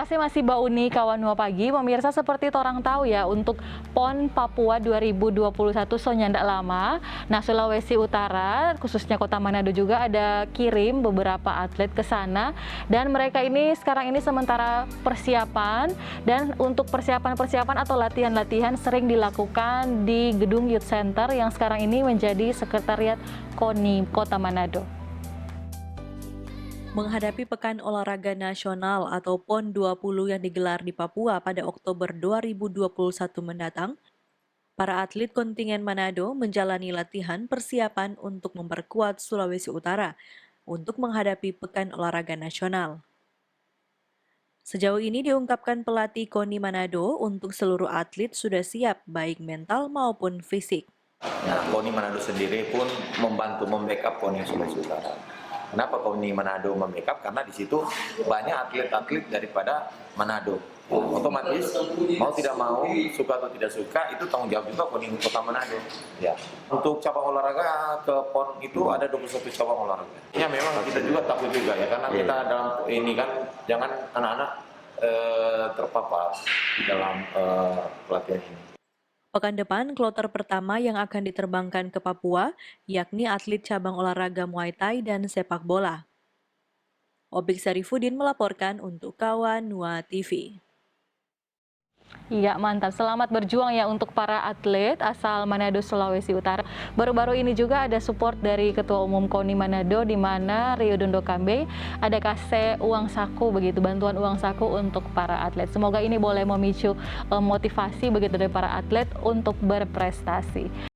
kasih masih Mbak Uni, kawan Nua Pagi. Pemirsa, seperti orang tahu ya, untuk PON Papua 2021 Sonyandak Lama, nah Sulawesi Utara, khususnya Kota Manado juga ada kirim beberapa atlet ke sana. Dan mereka ini sekarang ini sementara persiapan, dan untuk persiapan-persiapan atau latihan-latihan sering dilakukan di Gedung Youth Center yang sekarang ini menjadi Sekretariat KONI Kota Manado. Menghadapi Pekan Olahraga Nasional atau PON 20 yang digelar di Papua pada Oktober 2021 mendatang, para atlet kontingen Manado menjalani latihan persiapan untuk memperkuat Sulawesi Utara untuk menghadapi Pekan Olahraga Nasional. Sejauh ini diungkapkan pelatih KONI Manado untuk seluruh atlet sudah siap baik mental maupun fisik. Nah, KONI Manado sendiri pun membantu membackup KONI Sulawesi Utara. Kenapa KONI Manado membackup? Karena di situ banyak atlet-atlet daripada Manado. Otomatis mau tidak mau, suka atau tidak suka, itu tanggung jawab juga KONI Kota Manado. Ya. Untuk cabang olahraga ke PON itu ada 21 cabang olahraga. Ya memang kita juga takut juga ya, karena kita dalam ini kan jangan anak-anak terpapar di dalam pelatihan ini. Pekan depan, kloter pertama yang akan diterbangkan ke Papua, yakni atlet cabang olahraga Muay Thai dan sepak bola. Obik Sarifudin melaporkan untuk kawan Nua TV. Iya, mantap. Selamat berjuang ya untuk para atlet asal Manado, Sulawesi Utara. Baru-baru ini juga ada support dari Ketua Umum KONI Manado, di mana Rio Dondo Kambe ada kasih uang saku begitu, bantuan uang saku untuk para atlet. Semoga ini boleh memicu motivasi begitu dari para atlet untuk berprestasi.